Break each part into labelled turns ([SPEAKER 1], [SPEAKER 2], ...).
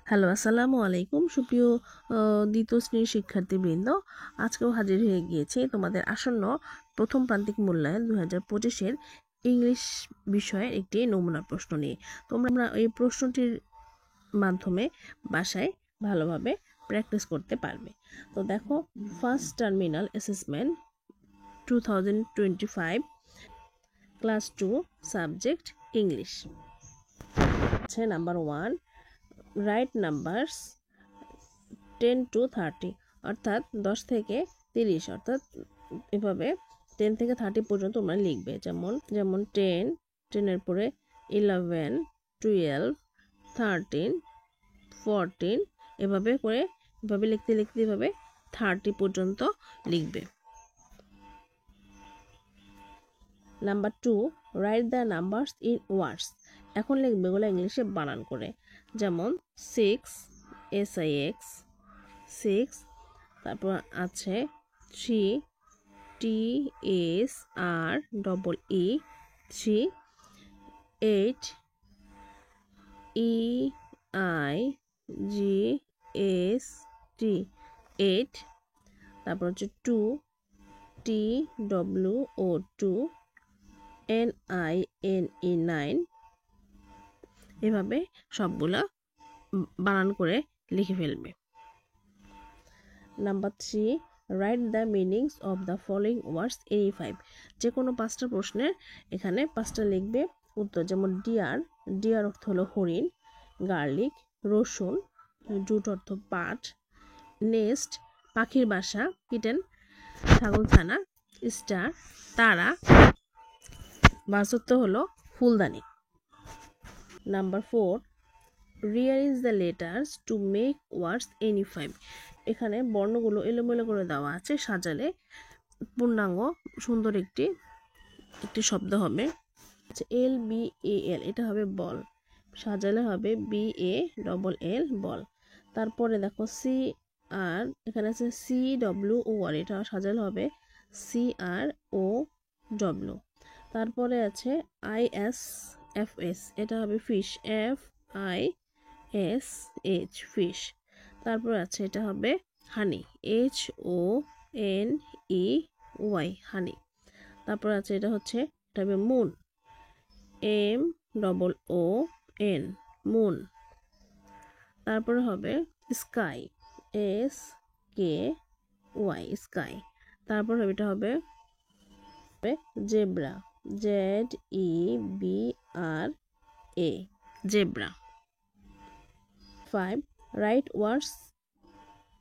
[SPEAKER 1] Hello, আসসালামু আলাইকুম সুপ্রিয় দ্বিতীয় শ্রেণীর শিক্ষার্থীবৃন্দ। আজকেও হাজির হয়ে গিয়েছে তোমাদের আসন্ন প্রথম প্রান্তিক মূল্যায়ন 2025-এর ইংলিশ বিষয়ের একটি নমুনা প্রশ্ন নিয়ে। তোমরা এই প্রশ্নটির মাধ্যমে বাসায় ভালোভাবে প্র্যাকটিস করতে পারবে। তো দেখো, first terminal assessment 2025 class 2 subject English. আছে নাম্বার 1, রাইট নাম্বারস 10 to 30, অর্থাৎ 10 থেকে 30, অর্থাৎ এভাবে 10 থেকে 30 পর্যন্ত তোমরা লিখবে। যেমন 10 এর পরে 11, 12, 13, 14, এভাবে লিখতে এভাবে 30 পর্যন্ত লিখবে। Number 2, write the numbers in words. এখন লিখবে এগুলো ইংলিশে বানান করে। যেমন 6, SIX 6, তারপর আছে 3, TSREE 3, 8, EIGST 8, তারপর হচ্ছে 2, TWO 2, NINE 9, এভাবে সবগুলা বানান করে লিখে ফেলবে। Number 3, write the meanings of the following words any 5। যে কোনো 5টা প্রশ্নের এখানে 5টা লিখবে উত্তর। যেমন ডিয়ার অর্থ হলো হরিণ, গার্লিক রসুন, জুট অর্থ পাট, নেস্ট পাখির বাসা, কিটেন ছাগলছানা, স্টার তারা, বাস অর্থ হলো ফুলদানি। Number 4, rearrange the letters to make words any 5। এখানে বর্ণগুলো এলোমেলো করে দেওয়া আছে, সাজালে পূর্ণাঙ্গ সুন্দর একটি শব্দ হবে। LBAL, এটা হবে বল, সাজালে হবে BALL বল। তারপরে দেখো CR, এখানে আছে CWOR, এটা সাজালে হবে CROW। তারপরে আছে ISFS, এটা হবে ফিশ, FISH ফিশ। তারপর আছে এটা হবে হানি, HONEY হানি। তারপর আছে এটা হবে মুন, MOON মুন। তারপরে হবে স্কাই, SKY স্কাই। তারপর এটা হবে zebra, ZEBRA zebra. 5, right words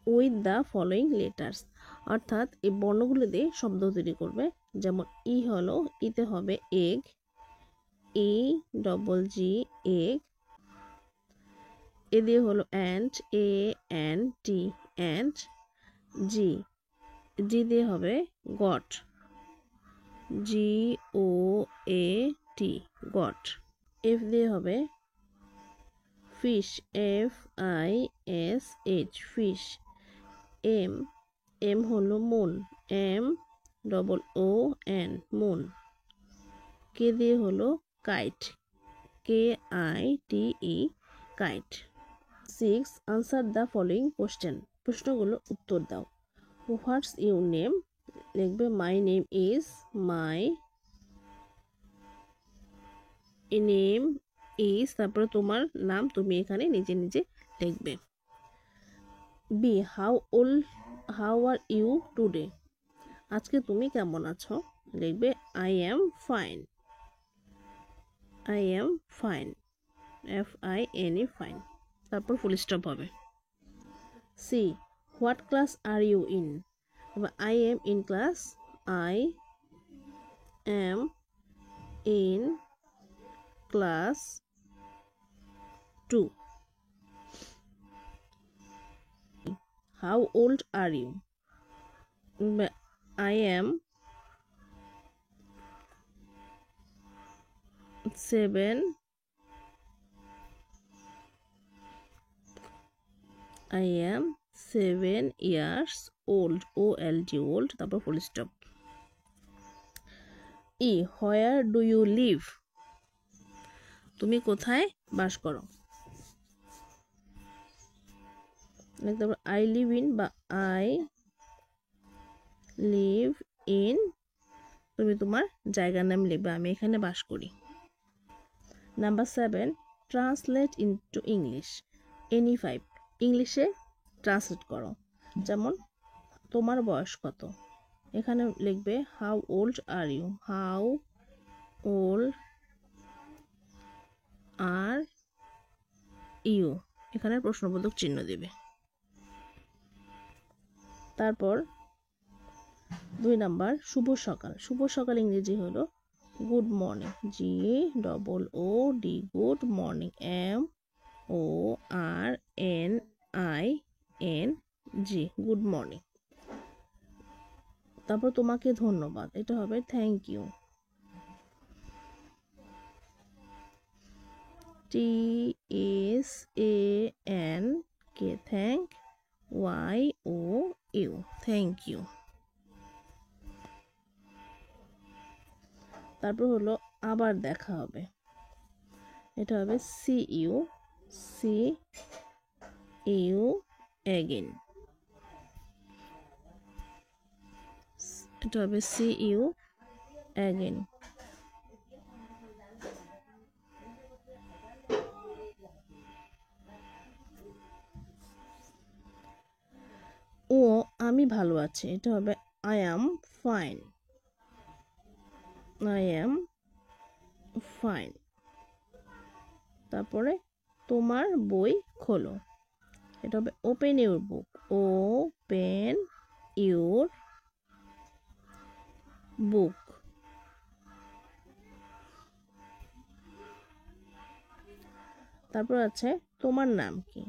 [SPEAKER 1] with the following letters, অর্থাৎ এই বর্ণগুলো দিয়ে শব্দ তৈরি করবে। যেমন হলো, ইতে হবে এগ, EGG এগ। এ দিয়ে হলো অ্যান্ট, ANT অ্যান্ট। জি দিয়ে হবে গট, GOAT গট। এফ দিয়ে হবে ফিশ, FISH ফিশ। এম হলো মুন, MOON মুন। কে দিয়ে হলো kite, KITE kite. 6, answer the following question. প্রশ্নগুলো উত্তর দাও। হোয়াটস ইউর নেম, লিখবে my name is, my name is, তারপরে তোমার নাম তুমি এখানে নিজে নিজে লিখবে। B, how are you today, আজকে তুমি কেমন আছো, লিখবে I am fine, FINE fine. তারপর ফুল স্টপ হবে। C, what class are you in, I am in class, I am in class 2. How old are you, I am 7 years old, OLD old, তারপর full stop. E, where do you live, তুমি কোথায় বাস করো, লিখতে পারো I live in বা I live in, তুমি তোমার জায়গার নাম লিখবে, আমি এখানে বাস করি। Number 7, translate into English any 5, ইংলিশে ট্রান্সলেট করো। যেমন তোমার বয়স কত, এখানে লিখবে how old are you, how old are you, এখানে প্রশ্নবোধক চিহ্ন দেবে। তারপর 2 নাম্বার শুভ সকাল, শুভ সকাল ইংরেজি হলো good morning, GOOD, good morning, MORNING, good morning. তারপর তোমাকে ধন্যবাদ, এটা হবে thank you, THANK, thank, YOU, thank you. তারপর হলো আবার দেখা হবে, এটা হবে see you again, এটা হবে see you again। ও আমি ভালো আছি, এটা হবে I am fine, I am fine। তারপরে তোমার বই খোলো, এটা হবে open your book, open your book. তারপর আছে তোমার নাম কি,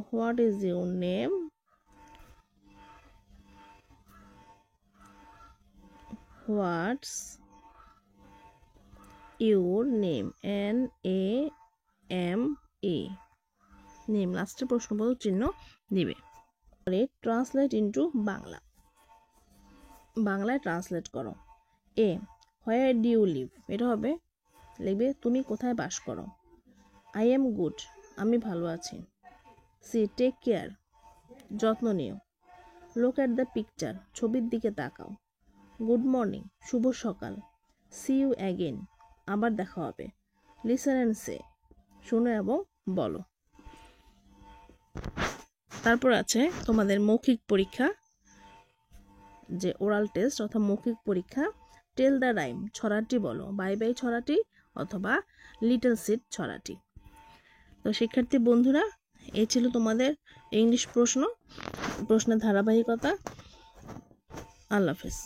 [SPEAKER 1] what is your name, what's your name, NAME, name, লাস্টে প্রশ্নবোধক চিহ্ন দিবে। ট্রান্সলেট ইনটু বাংলা, বাংলায় ট্রান্সলেট করো। এ হোয়ার ডু ইউ লিভ, এটা হবে লিখবে তুমি কোথায় বাস করো। I am good, আমি ভালো আছি। সি টেক কেয়ার, যত্ন নিও। লুক অ্যাট দ্য পিকচার, ছবির দিকে তাকাও। গুড মর্নিং, শুভ সকাল। সি ইউ অ্যাগেন, আবার দেখা হবে। লিসেন অ্যান্ড সে, শোনো এবং বলো। তারপর আছে তোমাদের মৌখিক পরীক্ষা, যে ওরাল টেস্ট অর্থাৎ মৌখিক পরীক্ষা। টেল দ্য রাইম, ছড়াটি বলো, বাই বাই ছড়াটি অথবা লিটল সিট ছড়াটি। তো শিক্ষার্থী বন্ধুরা, এই ছিল তোমাদের ইংলিশ প্রশ্নের ধারাবাহিকতা। আল্লাহ হাফেজ।